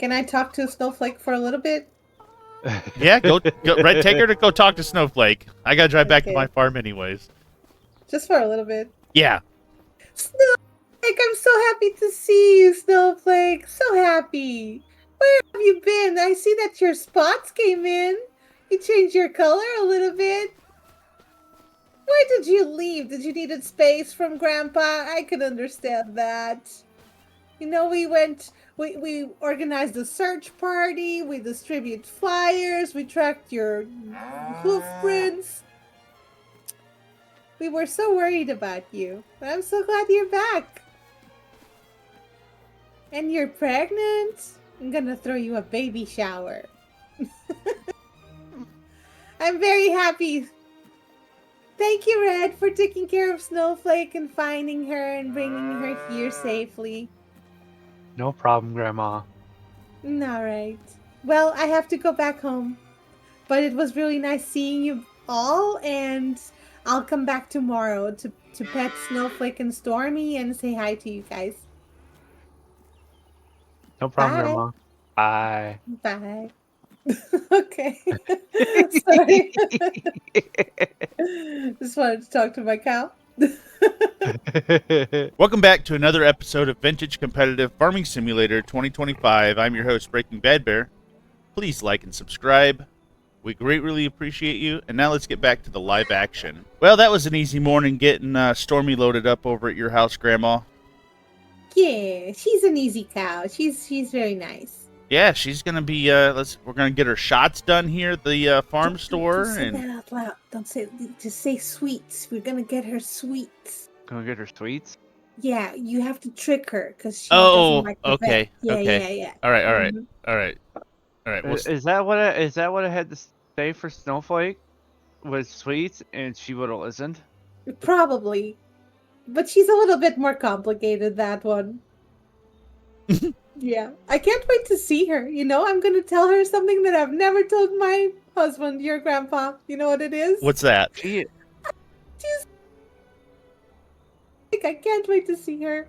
Can I talk to Snowflake for a little bit? Yeah, go Red, take her to go talk to Snowflake. I gotta drive back to Okay. my farm anyways. Just for a little bit. Yeah. Snowflake, I'm so happy to see you, Snowflake. So happy. Where have you been? I see that your spots came in. You changed your color a little bit. Why did you leave? Did you need space from Grandpa? I could understand that. You know, we organized a search party, we distribute flyers, we tracked your hoof prints. We were so worried about you, but I'm so glad you're back. And you're pregnant? I'm gonna throw you a baby shower. I'm very happy. Thank you, Red, for taking care of Snowflake and finding her and bringing her here safely. No problem, Grandma. All right. Well, I have to go back home. But it was really nice seeing you all, and I'll come back tomorrow to pet Snowflake and Stormy and say hi to you guys. No problem, Bye. Grandma. Bye. Bye. Okay. Sorry. Just wanted to talk to my cow. Welcome back to another episode of Vintage Competitive Farming Simulator 2025. I'm your host, Breaking Bad Bear. Please like and subscribe. We greatly appreciate you. And now let's get back to the live action. Well, that was an easy morning getting Stormy loaded up over at your house, Grandma. Yeah, she's an easy cow. She's very nice. Yeah, she's gonna be. We're gonna get her shots done here at the farm store. Don't say And that out loud. Don't say. Just say sweets. We're gonna get her sweets. Gonna get her sweets? Yeah, you have to trick her because she Oh, doesn't like the okay, vet. Yeah, okay. yeah. all right. Mhm. All right. Well, Is that what I had to say for Snowflake? Was sweets, and she would have listened. Probably. But she's a little bit more complicated, that one. Yeah. I can't wait to see her. You know, I'm going to tell her something that I've never told my husband, your grandpa. You know what it is? what's that? She, She's... I can't wait to see her.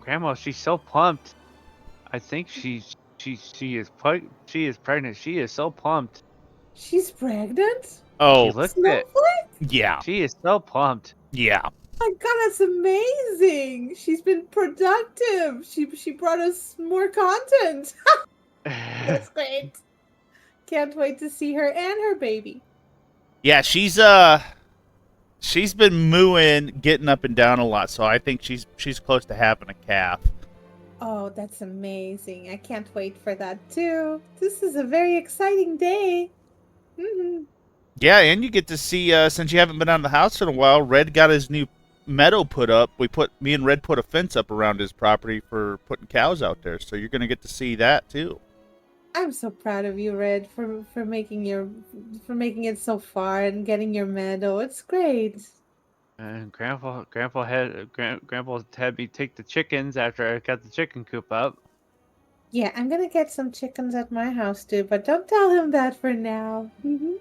Grandma, she's so plumped. I think she is pregnant. She is so plumped. She's pregnant? Oh, She looks it. Snowflake? yeah, She is so plumped. yeah. Oh my god, that's amazing. She's been productive. She brought us more content. That's great. Can't wait to see her and her baby. Yeah, she's been mooing, getting up and down a lot, so I think she's close to having a calf. Oh, that's amazing. I can't wait for that too. This is a very exciting day. Mm-hmm. Yeah, and you get to see since you haven't been out of the house in a while, Red got his new meadow put up. Me and Red put a fence up around his property for putting cows out there, so you're gonna get to see that too. I'm so proud of you, Red, for making it so far and getting your meadow. It's great. And Grandpa had me take the chickens after I got the chicken coop up. Yeah, I'm gonna get some chickens at my house too, but don't tell him that for now. Mm-hmm.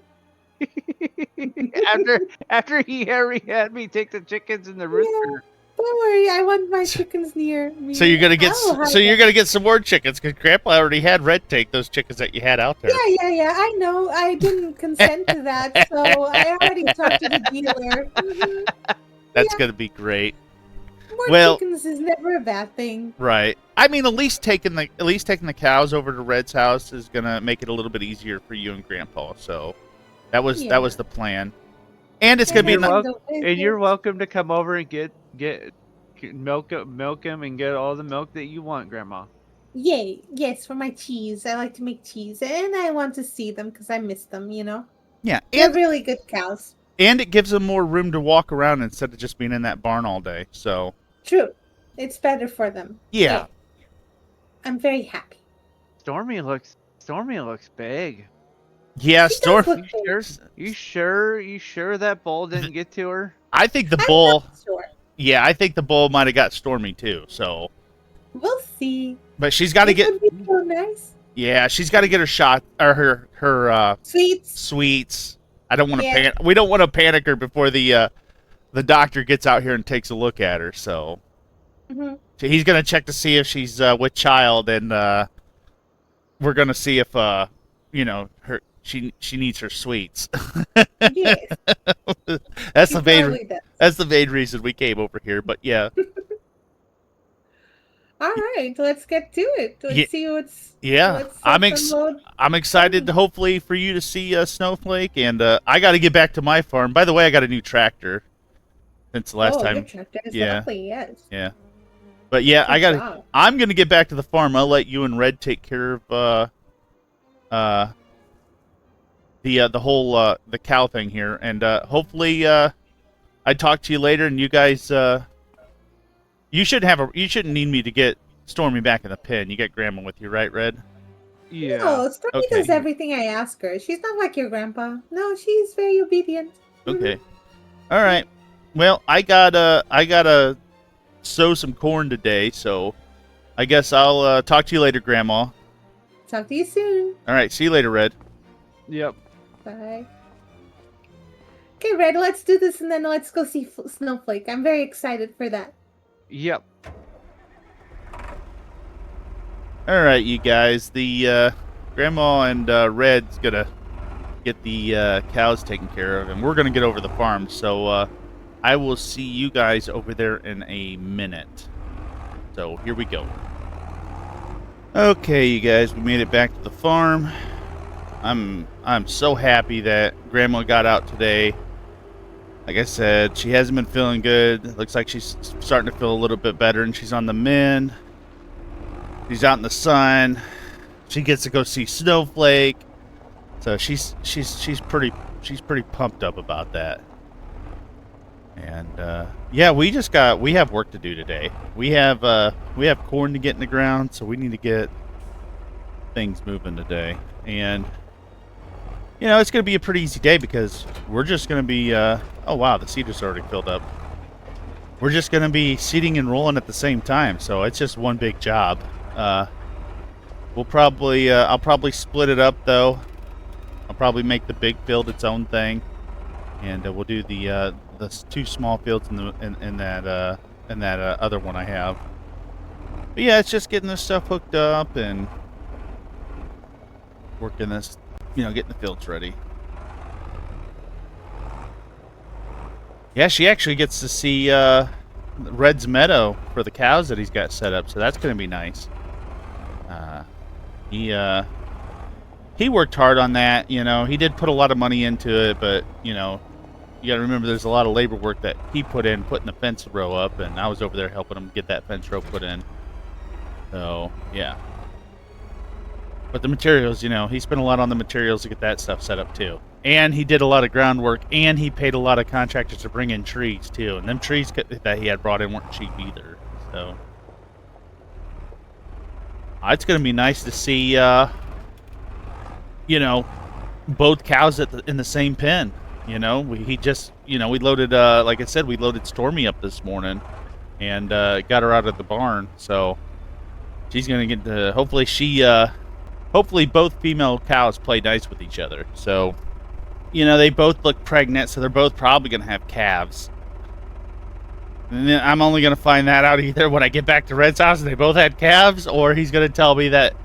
after he already had me take the chickens and the rooster. Don't worry, I want my chickens near me. So you're gonna get I'll you're gonna get some more chickens because Grandpa already had Red take those chickens that you had out there. Yeah. I know. I didn't consent to that, so I already talked to the dealer. Mhm. That's Yeah. gonna be great. More chickens is never a bad thing. Right. I mean, at least taking the cows over to Red's house is gonna make it a little bit easier for you and Grandpa. So that was the plan. And it's gonna be And you're welcome to come over and get milk him and get all the milk that you want, Grandma. Yay! Yes, for my cheese. I like to make cheese, and I want to see them because I miss them. You know. Yeah, They're really good cows. And it gives them more room to walk around instead of just being in that barn all day. So True. It's better for them. yeah. I'm very happy. Stormy looks big. Yeah, She does Storm. look You sure that bull didn't get to her? I think the I'm bull. not sure. Yeah, I think the bull might have got Stormy too. So, We'll see. but she's got to It get. would be so nice. Yeah, she's got to get her shot or her Sweets. sweets. I don't want to Yeah. panic. We don't want to panic her before the doctor gets out here and takes a look at her. So, Mm-hmm. he's gonna check to see if she's with child, and we're gonna see if her she needs her sweets. Yes, That's she the main probably does. that's the main reason we came over here. But yeah, All right, let's get to it. yeah, Let's see what's yeah. let's unload I'm excited to farming. hopefully for you to see Snowflake, and I got to get back to my farm. By the way, I got a new tractor since the last Oh, your time. tractor is Yeah, lovely. Yes, yeah. But yeah, good job. I'm gonna get back to the farm. I'll let you and Red take care of uh the whole the cow thing here, and hopefully I talk to you later, and you guys you shouldn't need me to get Stormy back in the pen. You got Grandma with you, right, Red? Yeah. No, Stormy does Okay, everything I ask her. She's not like your grandpa. No, she's very obedient. okay, all right. Well, I gotta sow some corn today, so I guess I'll talk to you later, Grandma. Talk to you soon. All right, see you later, Red. Yep. Bye. Okay, Red, let's do this and then let's go see Snowflake. I'm very excited for that. Yep. All right, you guys. The Grandma and Red's gonna get the cows taken care of, and we're gonna get over the farm. So I will see you guys over there in a minute. So here we go. Okay, you guys, we made it back to the farm. I'm so happy that Grandma got out today. Like I said, she hasn't been feeling good. Looks like she's starting to feel a little bit better, and she's on the mend. She's out in the sun. She gets to go see Snowflake. So she's pretty pumped up about that. And yeah, we have work to do today. We have corn to get in the ground, so we need to get things moving today. And it's going to be a pretty easy day because we're just going to be oh wow, the seeder's already filled up. We're just going to be seeding and rolling at the same time, so it's just one big job. We'll probably I'll probably split it up though. I'll probably make the big field its own thing, and we'll do the two small fields in that other one I have. But yeah, it's just getting this stuff hooked up and working this, getting the fields ready. Yeah, she actually gets to see Red's meadow for the cows that he's got set up, so that's going to be nice. He worked hard on that, he did put a lot of money into it, but, you got to remember there's a lot of labor work that he put in, putting the fence row up, and I was over there helping him get that fence row put in. So, yeah. But the materials, he spent a lot on the materials to get that stuff set up, too. And he did a lot of groundwork, and he paid a lot of contractors to bring in trees, too. And them trees that he had brought in weren't cheap either, so... It's going to be nice to see, both cows in the same pen. We loaded, like I said, we loaded Stormy up this morning and got her out of the barn. So she's going to get to, hopefully both female cows play nice with each other. So, they both look pregnant, so they're both probably going to have calves. And then I'm only going to find that out either when I get back to Red's house and they both had calves, or he's going to tell me that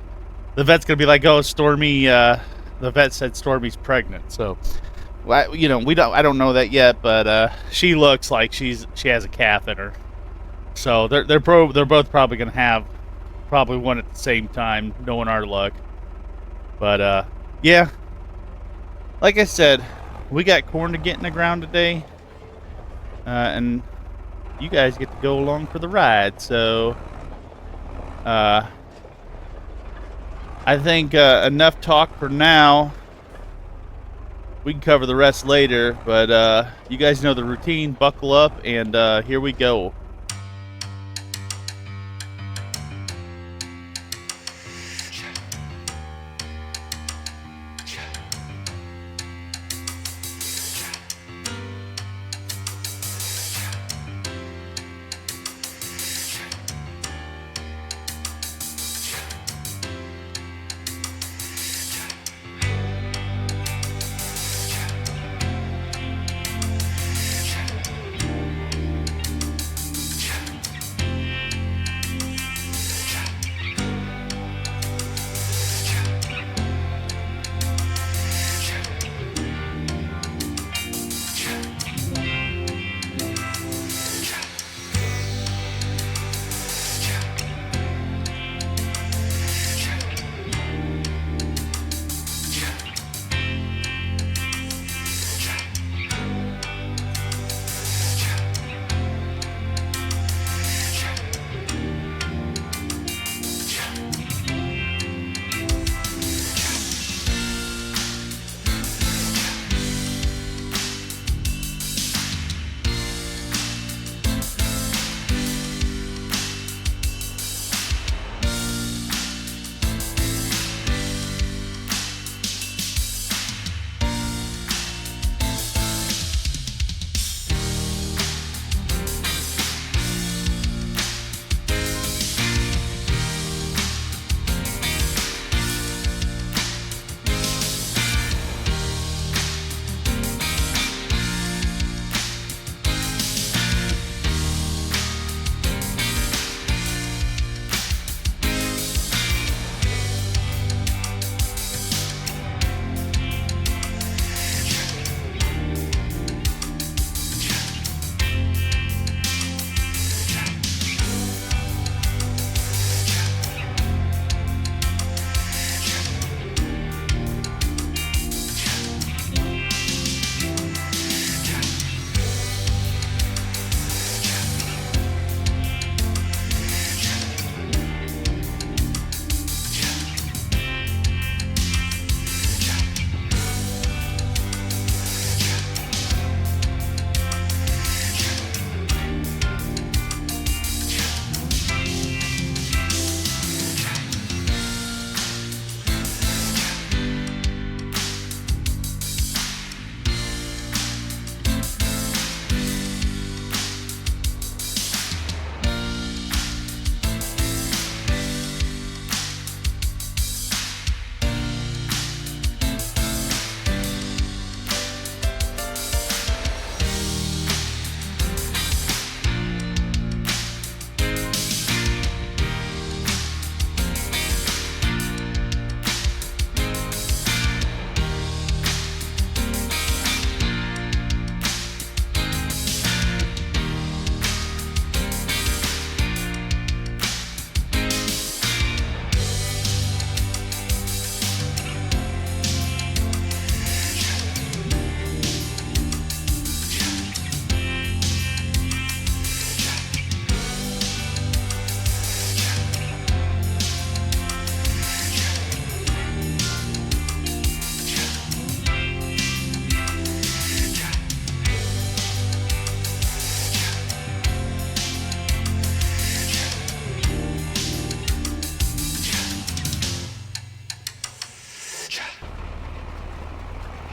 the vet's going to be like, oh, Stormy, the vet said Stormy's pregnant. So, I don't know that yet, but she looks like she has a calf in her. So they're both probably going to have probably one at the same time, knowing our luck. But yeah, like I said, we got corn to get in the ground today, and you guys get to go along for the ride. So I think enough talk for now. We can cover the rest later, but you guys know the routine. Buckle up, and here we go.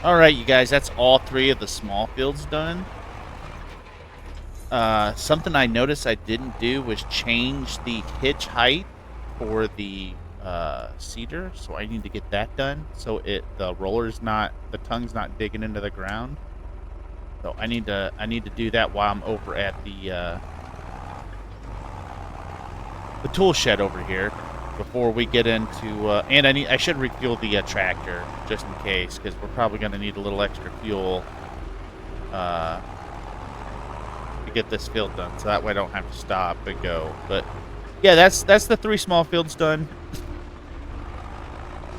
Alright, you guys, that's all 3 of the small fields done. Something I noticed I didn't do was change the hitch height for the cedar, so I need to get that done. So the tongue's not digging into the ground. So I need to do that while I'm over at the tool shed over here before we get into. And I should refuel the tractor just in case, because we're probably going to need a little extra fuel to get this field done, so that way I don't have to stop and go. But yeah, that's the 3 small fields done.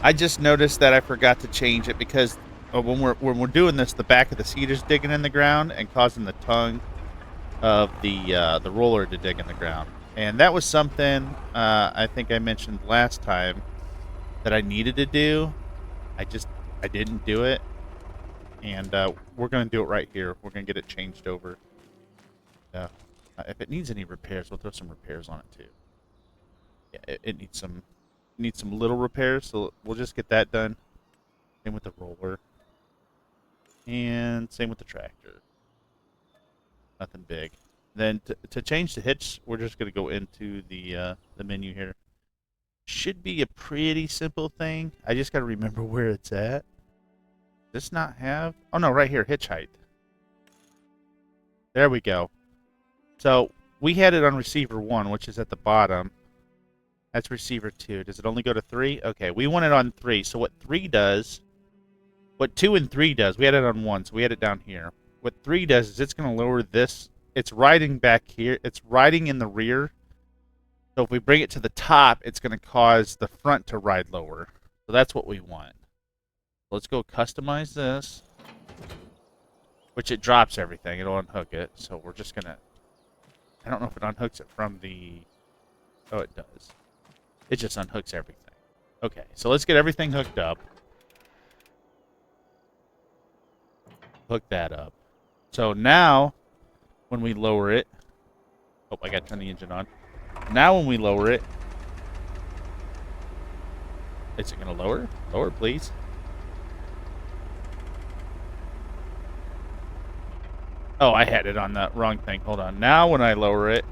I just noticed that I forgot to change it because when we're doing this, the back of the cedar's digging in the ground and causing the tongue of the roller to dig in the ground. And that was something I think I mentioned last time that I needed to do. I didn't do it, and we're going to do it right here. We're going to get it changed over. If it needs any repairs, we'll throw some repairs on it too. Yeah, it needs some little repairs, so we'll just get that done. Same with the roller, and same with the tractor. Nothing big. Then to change the hitch, we're just going to go into the menu here. Should be a pretty simple thing. I just got to remember where it's at. Does this not have? Oh no, right here, hitch height. There we go. So we had it on receiver 1, which is at the bottom. That's receiver 2. Does it only go to 3? Okay, we want it on 3. So what 3 does, what 2 and 3 does, we had it on 1, so we had it down here. What 3 does is it's going to lower this. It's riding back here. It's riding in the rear. So if we bring it to the top, it's going to cause the front to ride lower. So that's what we want. Let's go customize this. Which it drops everything. It'll unhook it. So we're just going to... I don't know if it unhooks it from the... Oh, it does. It just unhooks everything. Okay, so let's get everything hooked up. Hook that up. So now, when we lower it... Oh, I got to turn the engine on. Now when we lower it... Is it going to lower? Lower, please. Oh, I had it on the wrong thing. Hold on. Now when I lower it,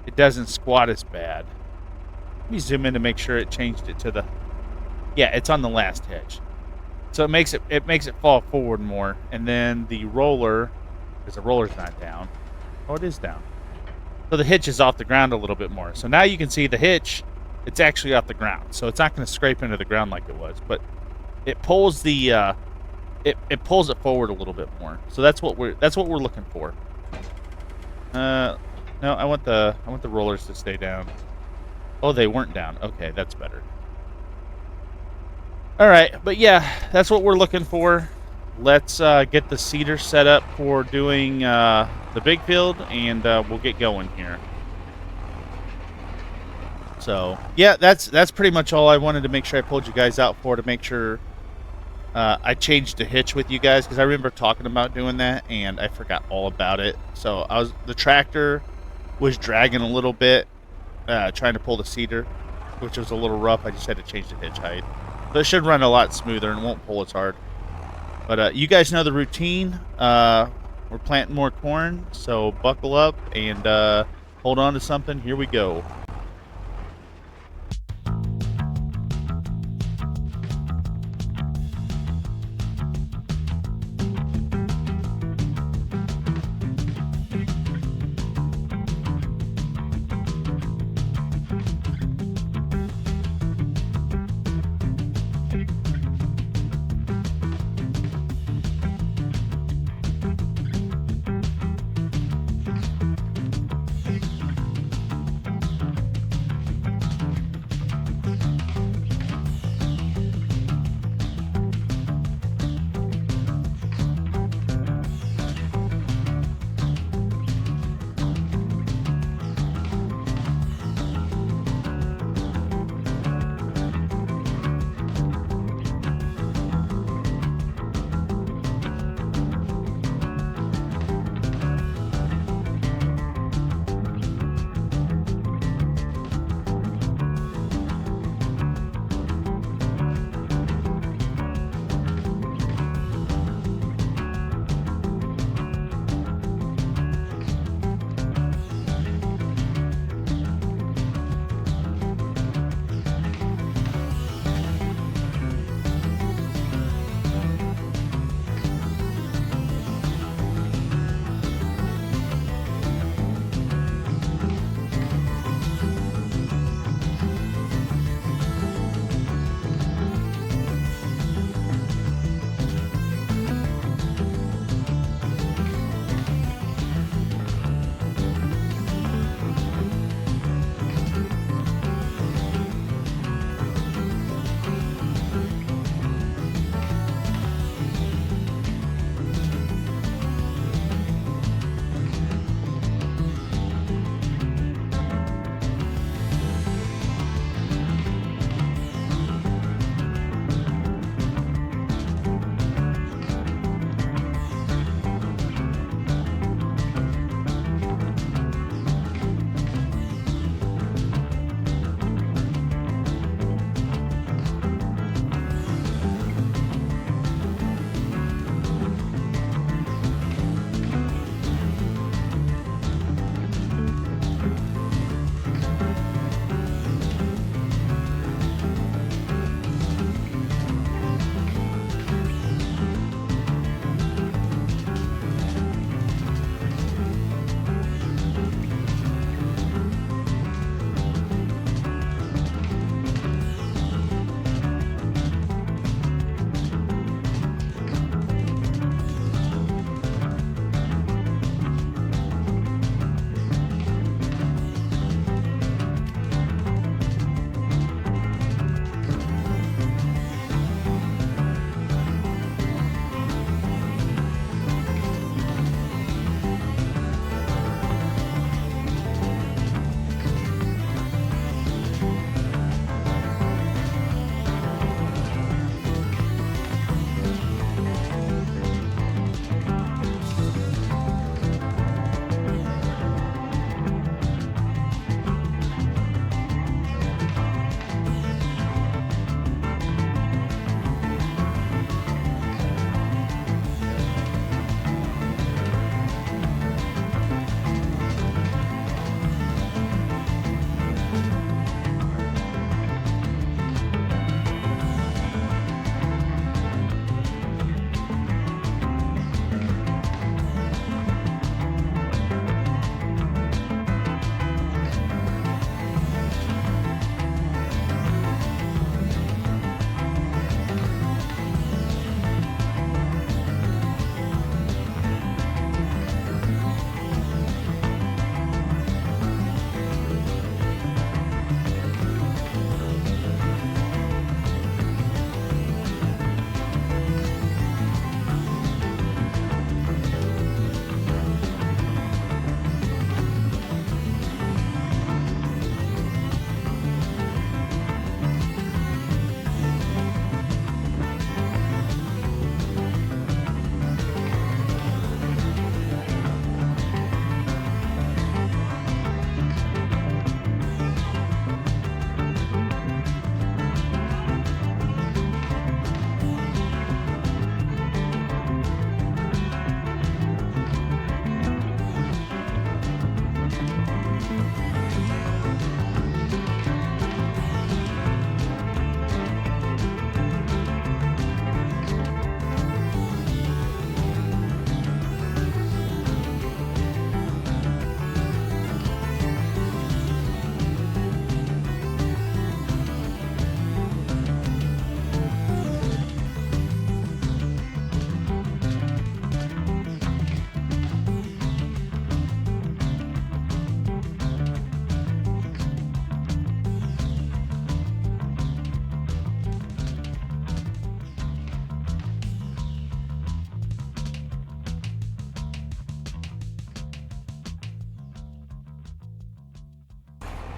it doesn't squat as bad. Let me zoom in to make sure it changed it to the... Yeah, it's on the last hitch. So it makes it fall forward more. And then the roller, because the roller's not down. Oh, it is down. So the hitch is off the ground a little bit more. So now you can see the hitch, it's actually off the ground. So it's not going to scrape into the ground like it was, but it pulls the it pulls it forward a little bit more. So that's what we're looking for. No, I want the rollers to stay down. Oh, they weren't down. Okay, that's better. All right, but yeah, that's what we're looking for. Let's get the cedar set up for doing the big field, and we'll get going here. So yeah, that's pretty much all I wanted to make sure I pulled you guys out for, to make sure I changed the hitch with you guys, because I remember talking about doing that and I forgot all about it. So the tractor was dragging a little bit, trying to pull the cedar, which was a little rough. I just had to change the hitch height. So it should run a lot smoother and won't pull as hard. But you guys know the routine. We're planting more corn, so buckle up and hold on to something. Here we go.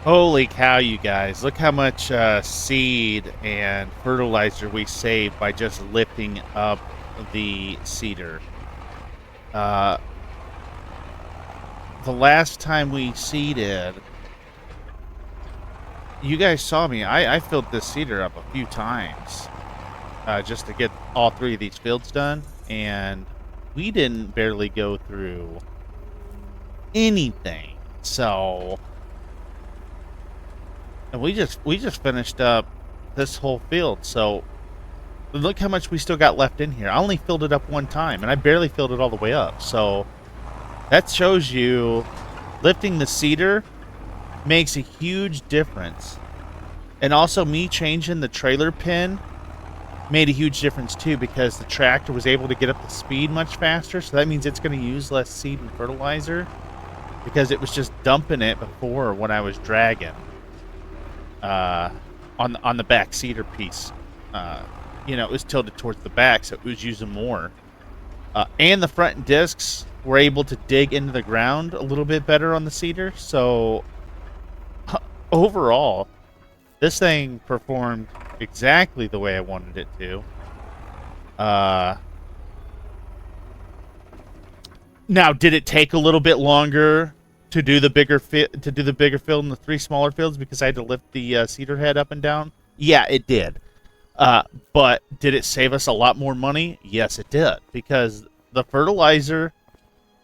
Holy cow, you guys. Look how much seed and fertilizer we saved by just lifting up the cedar. The last time we seeded, you guys saw me. I filled this cedar up a few times just to get all 3 of these fields done. And we didn't barely go through anything. So... And we just finished up this whole field, so look how much we still got left in here. I only filled it up one time, and I barely filled it all the way up. So that shows you lifting the cedar makes a huge difference. And also me changing the trailer pin made a huge difference too, because the tractor was able to get up the speed much faster. So that means it's going to use less seed and fertilizer because it was just dumping it before when I was dragging. On the back cedar piece, you know, it was tilted towards the back, so it was using more. And the front discs were able to dig into the ground a little bit better on the cedar. So overall, this thing performed exactly the way I wanted it to. Now, did it take a little bit longer to do the bigger field and the 3 smaller fields because I had to lift the cedar head up and down? Yeah, it did. But did it save us a lot more money? Yes, it did, because the fertilizer,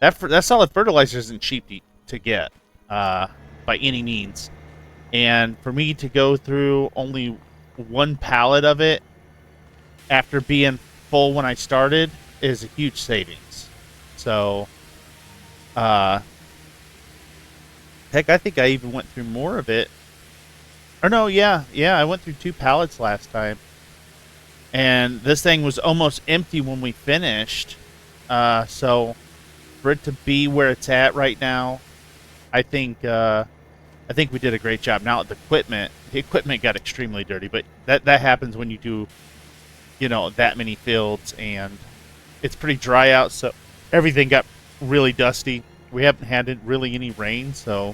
that solid fertilizer isn't cheap to get by any means. And for me to go through only 1 pallet of it after being full when I started is a huge savings. So, heck, I think I even went through more of it. Or no, yeah, I went through 2 pallets last time. And this thing was almost empty when we finished. So for it to be where it's at right now, I think we did a great job. Now the equipment got extremely dirty, but that happens when you do, you know, that many fields, and it's pretty dry out, so everything got really dusty. We haven't had really any rain, so,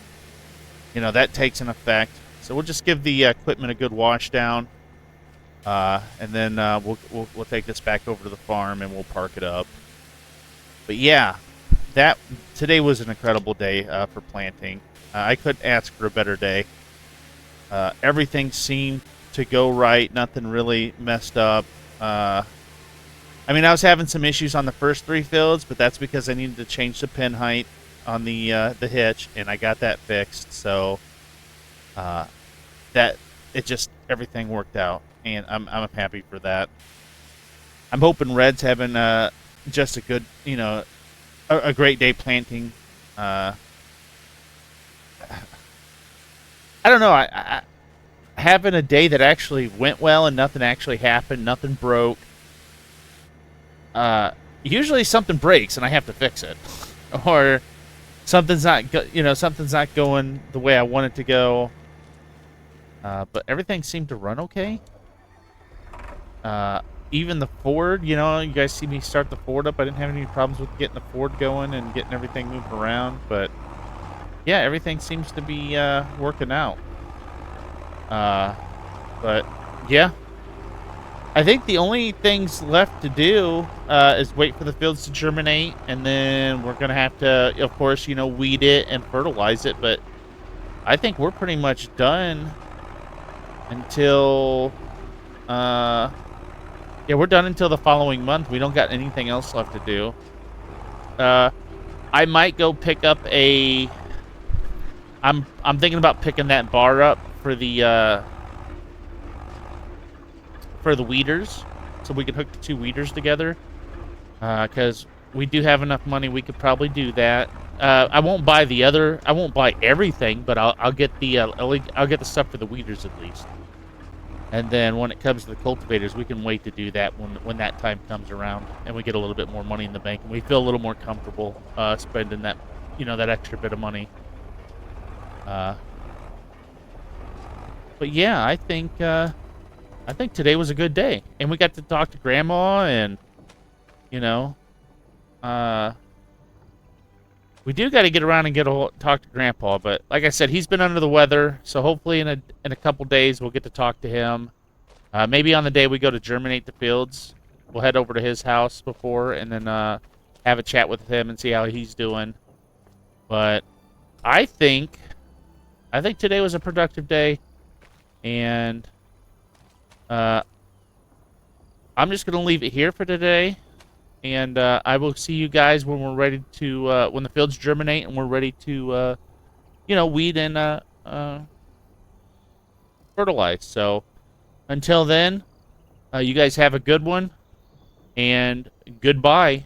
you know, that takes an effect. So we'll just give the equipment a good wash down, and then we'll take this back over to the farm and we'll park it up. But yeah, today was an incredible day for planting. I couldn't ask for a better day. Everything seemed to go right. Nothing really messed up. I mean, I was having some issues on the first 3 fields, but that's because I needed to change the pin height on the hitch, and I got that fixed. So everything worked out, and I'm happy for that. I'm hoping Red's having just a good, you know, a great day planting. I don't know. I having a day that actually went well and nothing actually happened, nothing broke. Usually something breaks and I have to fix it, or something's not going the way I want it to go. But everything seemed to run okay. Even the Ford, you know, you guys see me start the Ford up. I didn't have any problems with getting the Ford going and getting everything moving around. But yeah, everything seems to be working out. But yeah, I think the only things left to do is wait for the fields to germinate, and then we're gonna have to, of course, you know, weed it and fertilize it. But I think we're pretty much done until yeah, we're done until the following month. We don't got anything else left to do. I might go pick up a I'm thinking about picking that bar up for the weeders, so we can hook the 2 weeders together. Because we do have enough money, we could probably do that. I won't buy everything, but I'll get the stuff for the weeders at least. And then when it comes to the cultivators, we can wait to do that when that time comes around, and we get a little bit more money in the bank, and we feel a little more comfortable spending that, you know, that extra bit of money. But yeah, I think today was a good day, and we got to talk to Grandma, and you know, we do got to get around and talk to Grandpa. But like I said, he's been under the weather, so hopefully in a couple days we'll get to talk to him. Maybe on the day we go to germinate the fields, we'll head over to his house before and then have a chat with him and see how he's doing. But I think today was a productive day, and I'm just gonna leave it here for today. And I will see you guys when we're ready to when the fields germinate and we're ready to weed and fertilize. So until then, you guys have a good one, and goodbye.